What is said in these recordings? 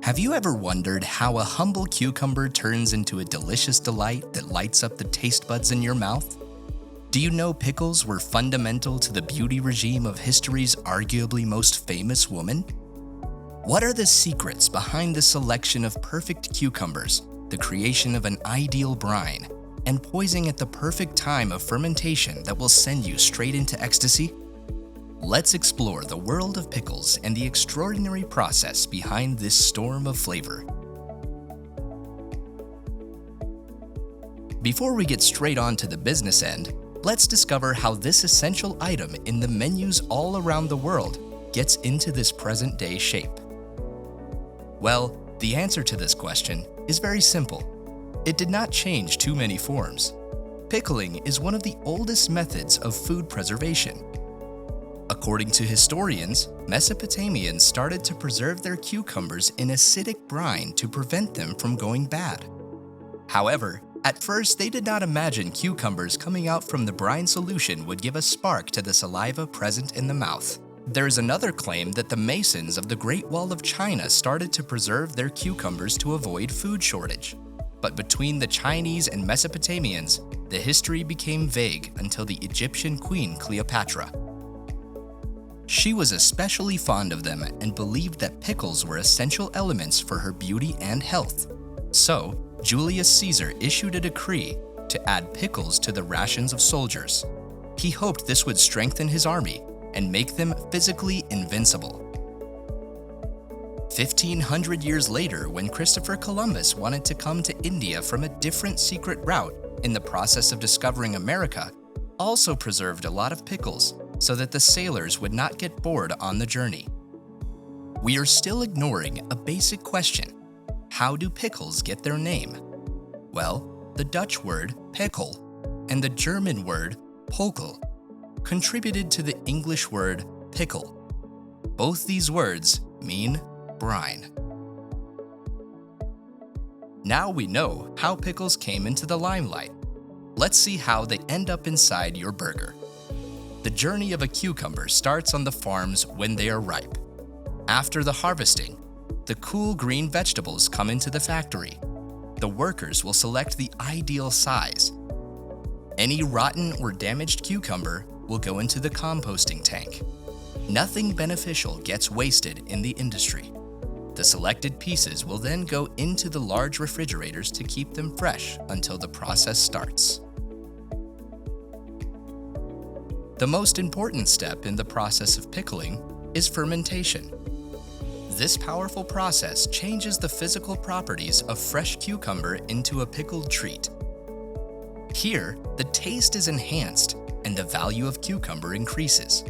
Have you ever wondered how a humble cucumber turns into a delicious delight that lights up the taste buds in your mouth? Do you know pickles were fundamental to the beauty regime of history's arguably most famous woman? What are the secrets behind the selection of perfect cucumbers, the creation of an ideal brine, and poising at the perfect time of fermentation that will send you straight into ecstasy? Let's explore the world of pickles and the extraordinary process behind this storm of flavor. Before we get straight on to the business end, let's discover how this essential item in the menus all around the world gets into this present-day shape. Well, the answer to this question is very simple. It did not change too many forms. Pickling is one of the oldest methods of food preservation. According to historians, Mesopotamians started to preserve their cucumbers in acidic brine to prevent them from going bad. However, at first they did not imagine cucumbers coming out from the brine solution would give a spark to the saliva present in the mouth. There is another claim that the masons of the Great Wall of China started to preserve their cucumbers to avoid food shortage. But between the Chinese and Mesopotamians, the history became vague until the Egyptian queen Cleopatra. She was especially fond of them and believed that pickles were essential elements for her beauty and health. So, Julius Caesar issued a decree to add pickles to the rations of soldiers. He hoped this would strengthen his army and make them physically invincible. 1,500 years later, when Christopher Columbus wanted to come to India from a different secret route in the process of discovering America, also preserved a lot of pickles so that the sailors would not get bored on the journey. We are still ignoring a basic question. How do pickles get their name? Well, the Dutch word pickel and the German word Pokel contributed to the English word pickle. Both these words mean brine. Now we know how pickles came into the limelight. Let's see how they end up inside your burger. The journey of a cucumber starts on the farms when they are ripe. After the harvesting, the cool green vegetables come into the factory. The workers will select the ideal size. Any rotten or damaged cucumber will go into the composting tank. Nothing beneficial gets wasted in the industry. The selected pieces will then go into the large refrigerators to keep them fresh until the process starts. The most important step in the process of pickling is fermentation. This powerful process changes the physical properties of fresh cucumber into a pickled treat. Here, the taste is enhanced and the value of cucumber increases.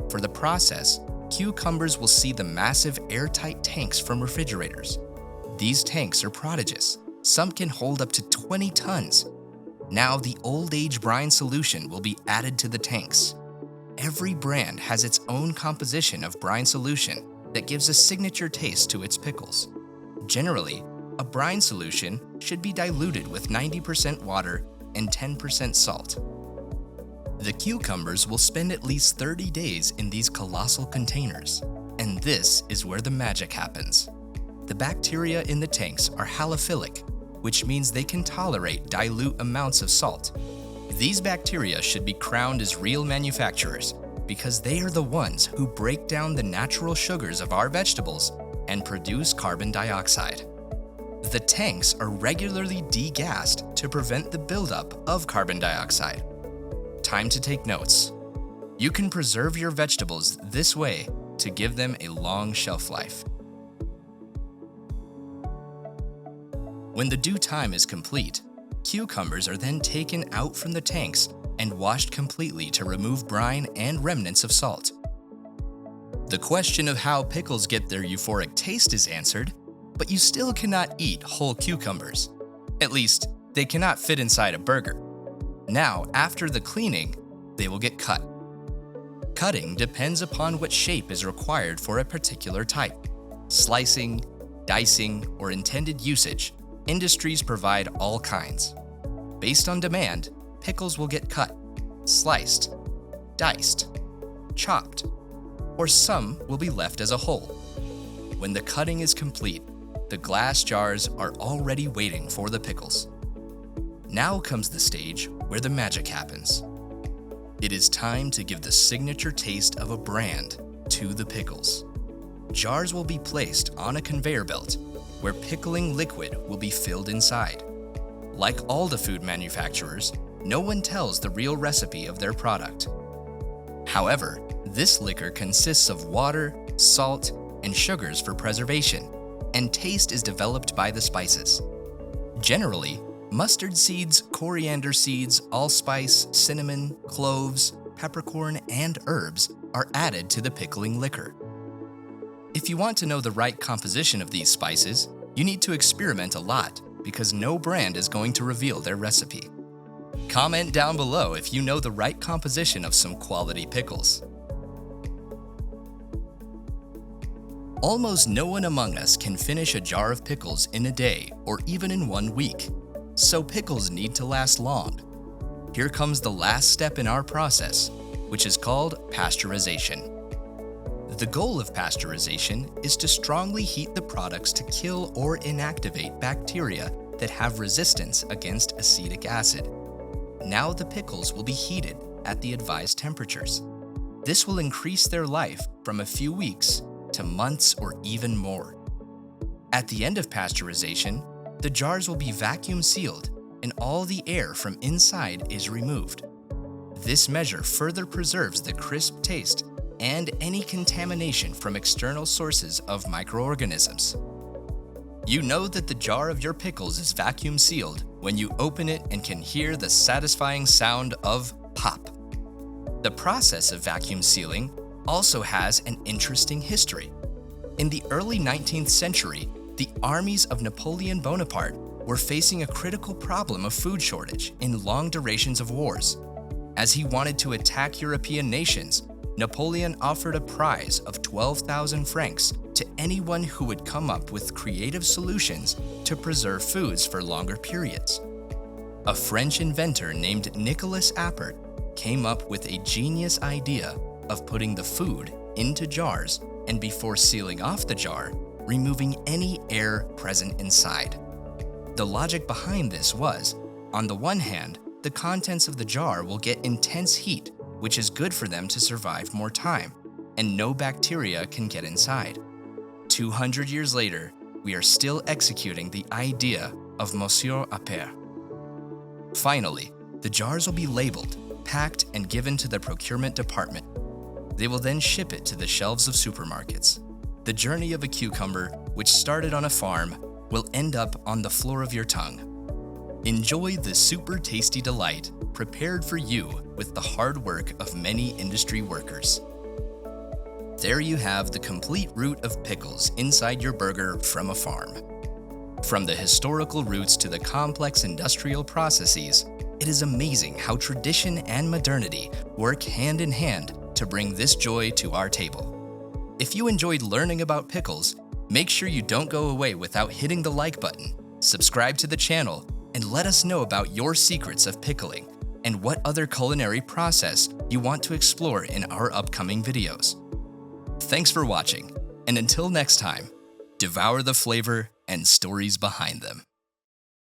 For the process, cucumbers will see the massive airtight tanks from refrigerators. These tanks are prodigious. Some can hold up to 20 tons. Now the old age brine solution will be added to the tanks. Every brand has its own composition of brine solution that gives a signature taste to its pickles. Generally, a brine solution should be diluted with 90% water and 10% salt. The cucumbers will spend at least 30 days in these colossal containers, and this is where the magic happens. The bacteria in the tanks are halophilic, which means they can tolerate dilute amounts of salt. These bacteria should be crowned as real manufacturers because they are the ones who break down the natural sugars of our vegetables and produce carbon dioxide. The tanks are regularly degassed to prevent the buildup of carbon dioxide. Time to take notes. You can preserve your vegetables this way to give them a long shelf life. When the due time is complete, cucumbers are then taken out from the tanks and washed completely to remove brine and remnants of salt. The question of how pickles get their euphoric taste is answered, but you still cannot eat whole cucumbers. At least, they cannot fit inside a burger. Now, after the cleaning, they will get cut. Cutting depends upon what shape is required for a particular type. Slicing, dicing, or intended usage, industries provide all kinds. Based on demand, pickles will get cut, sliced, diced, chopped, or some will be left as a whole. When the cutting is complete, the glass jars are already waiting for the pickles. Now comes the stage where the magic happens. It is time to give the signature taste of a brand to the pickles. Jars will be placed on a conveyor belt where pickling liquid will be filled inside. Like all the food manufacturers, no one tells the real recipe of their product. However, this liquor consists of water, salt, and sugars for preservation, and taste is developed by the spices. Generally, mustard seeds, coriander seeds, allspice, cinnamon, cloves, peppercorn, and herbs are added to the pickling liquor. If you want to know the right composition of these spices, you need to experiment a lot because no brand is going to reveal their recipe. Comment down below if you know the right composition of some quality pickles. Almost no one among us can finish a jar of pickles in a day or even in 1 week, so pickles need to last long. Here comes the last step in our process, which is called pasteurization. The goal of pasteurization is to strongly heat the products to kill or inactivate bacteria that have resistance against acetic acid. Now the pickles will be heated at the advised temperatures. This will increase their life from a few weeks to months or even more. At the end of pasteurization, the jars will be vacuum sealed and all the air from inside is removed. This measure further preserves the crisp taste and any contamination from external sources of microorganisms. You know that the jar of your pickles is vacuum sealed when you open it and can hear the satisfying sound of pop. The process of vacuum sealing also has an interesting history. In the early 19th century, the armies of Napoleon Bonaparte were facing a critical problem of food shortage in long durations of wars. As he wanted to attack European nations, Napoleon offered a prize of 12,000 francs to anyone who would come up with creative solutions to preserve foods for longer periods. A French inventor named Nicolas Appert came up with a genius idea of putting the food into jars and before sealing off the jar, removing any air present inside. The logic behind this was, on the one hand, the contents of the jar will get intense heat, which is good for them to survive more time, and no bacteria can get inside. 200 years later, we are still executing the idea of Monsieur Appert. Finally, the jars will be labeled, packed, and given to the procurement department. They will then ship it to the shelves of supermarkets. The journey of a cucumber, which started on a farm, will end up on the floor of your tongue. Enjoy the super tasty delight prepared for you with the hard work of many industry workers. There you have the complete route of pickles inside your burger from a farm. From the historical roots to the complex industrial processes, it is amazing how tradition and modernity work hand in hand to bring this joy to our table. If you enjoyed learning about pickles, make sure you don't go away without hitting the like button, subscribe to the channel, and let us know about your secrets of pickling and what other culinary process you want to explore in our upcoming videos. Thanks for watching, and until next time, devour the flavor and stories behind them.